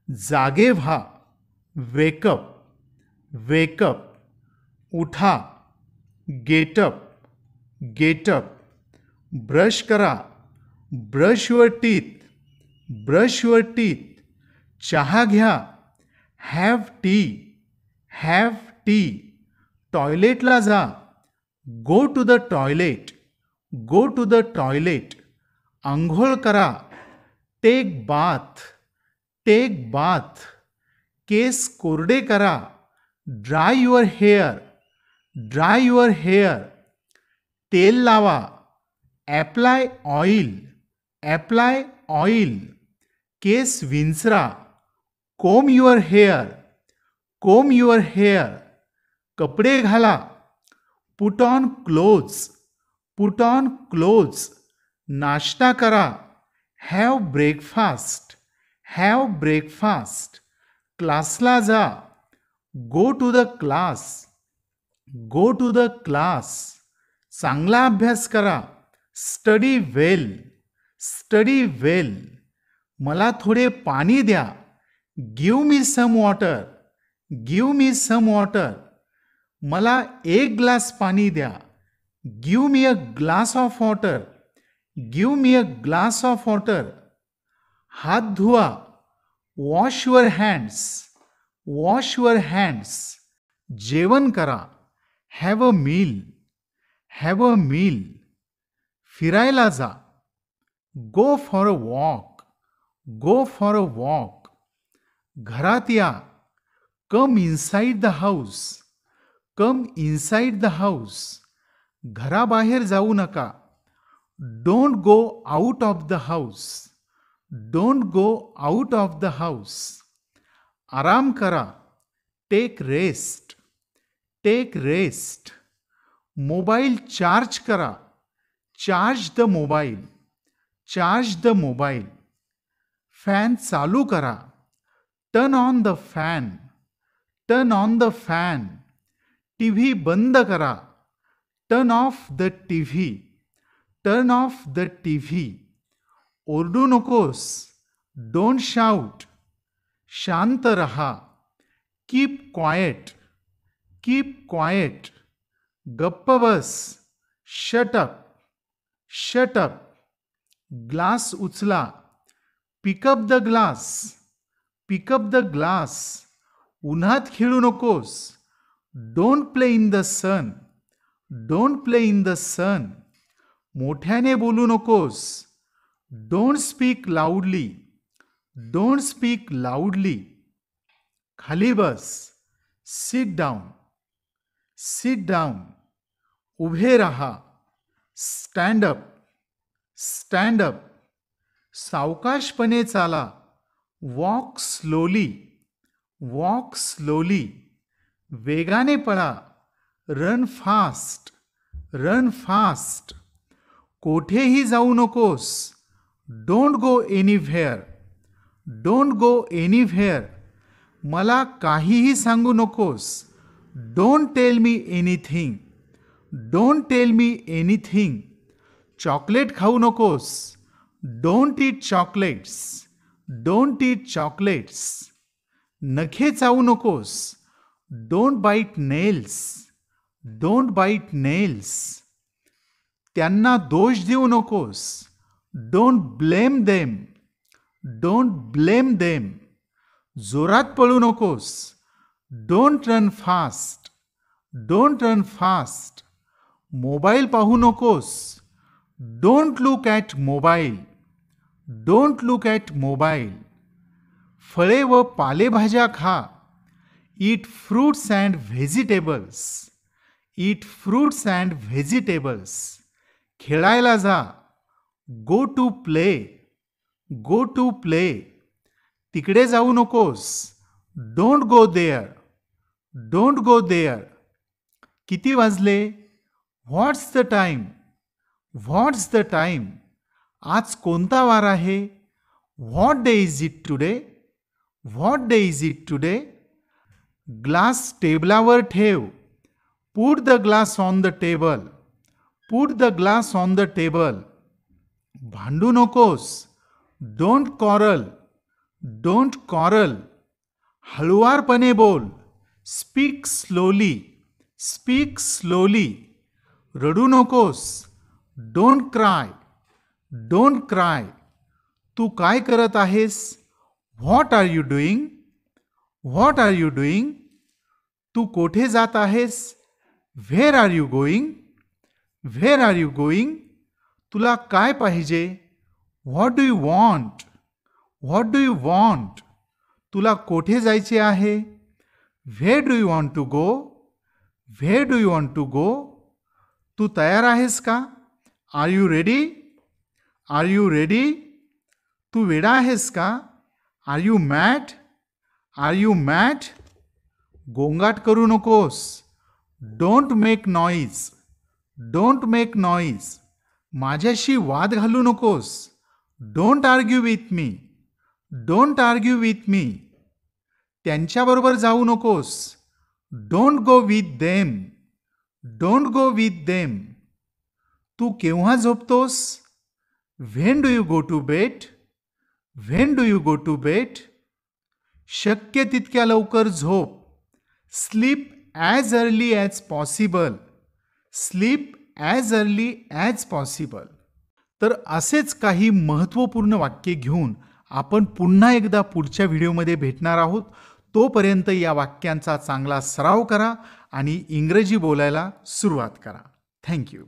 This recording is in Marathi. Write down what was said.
जागे व्हा, वेकअप, वेकअप. उठा, गेटअप, गेटअप. ब्रश करा, brush your teeth, brush your teeth. चहा घ्या, हॅव टी, हॅव टी. टॉयलेटला जा, go to the toilet, go to the toilet. आंघोळ करा, टेक बाथ, टेक बाथ. केस कोरडे करा, dry your hair, dry your hair. तेल लावा, ॲप्लाय ऑइल, ॲप्लाय ऑइल. केस विंचरा, comb your hair, comb your hair. कपडे घाला, put on clothes, put on clothes. नाश्ता करा, हॅव ब्रेकफास्ट, हॅव ब्रेकफास्ट. क्लासला जा, go to the class, go to the class. चांगला अभ्यास करा, स्टडी वेल, स्टडी वेल. मला थोडे पाणी द्या, give me some water, give me some water. मला एक ग्लास पाणी द्या, give me a glass of water, give me a glass of water. हात धुवा, wash your hands, wash your hands. जेवण करा, have a meal, have a meal. फिरायला जा, go for a walk, go for a walk. घरात या, come inside the house, come inside the house. घराबाहेर जाऊ नका, don't go out of the house, don't go out of the house. आराम करा, take rest, take rest. Mobile charge करा, charge the mobile, charge the mobile. Fan चालू करा, turn on the fan, turn on the fan. TV बंद करा, turn off the TV, turn off the TV. ओरडू नकोस, डोंट शाउट, शांत रहा. Keep quiet, keep quiet. गप्प बस, shut up, shut up. Glass उचला, pick up the glass, pick up the glass. उन्हात खेळू नकोस, don't play in the sun, don't play in the sun. मोठ्याने बोलू नकोस, don't speak loudly, don't speak loudly. खाली बस, सिट डाऊन, सिट डाऊन. उभे रहा, स्टँड अप, स्टँड अप. सावकाशपणे चाला, वॉक स्लोली, वॉक स्लोली. वेगाने पळा, रन फास्ट, रन फास्ट. कोठेही जाऊ नकोस, डोंट गो एनिव्हेअर, डोंट गो एनिव्हेअर. मला काहीही सांगू नकोस, don't tell me anything, don't tell me anything. Chocolate खाऊ नकोस, don't eat chocolates, don't eat chocolates. नखे चावू नकोस, don't bite nails, don't bite nails. त्यांना दोष देऊ नकोस, don't blame them, don't blame them. जोरात पळू नकोस, don't run fast, don't run fast. Mobile पाहू नकोस, don't look at mobile, don't look at mobile. फळे व पालेभाज्या खा, eat fruits and vegetables, eat fruits and vegetables. खेळायला जा, go to play, go to play. तिकडे जाऊ नकोस, don't go there, don't go there. किती वाजले? What's the time, what's the time. आज कोणता वार आहे? What day is it today, what day is it today. Glass टेबलावर ठेव, put the glass on the table, put the glass on the table. भांडू नकोस, डोंट कॉरल, डोंट कॉरल. हळुवारपणे बोल. Speak slowly. Speak slowly. रडू नकोस. Don't cry. Don't cry. तू काय करत आहेस? What are you doing? What are you doing? तू कोठे जात आहेस? Where are you going? Where are you going? तुला काय पाहिजे? What do you want? What do you want? तुला कोठे जायचे आहे? Where do you want to go? Where do you want to go? तू तयार आहेस का? Are you ready? Are you ready? तू वेडा आहेस का? Are you mad? Are you mad? गोंगाट करू नकोस. Don't make noise. Don't make noise. माझ्याशी वाद घालू नकोस. Don't argue with me. Don't argue with me. त्यांच्याबरोबर जाऊ नकोस. Don't go with them. Don't go with them. तू केव्हा झोपतोस? When do you go to bed? When do you go to bed? शक्य तितक्या लवकर झोप. Sleep as early as possible. Sleep as early as possible. तर असेच काही महत्त्वपूर्ण वाक्ये घेऊन आपण पुन्हा एकदा पुढच्या व्हिडिओमध्ये भेटणार आहोत. तोपर्यंत या वाक्यांचा चांगला सराव करा आणि इंग्रजी बोलायला सुरुवात करा. थँक्यू.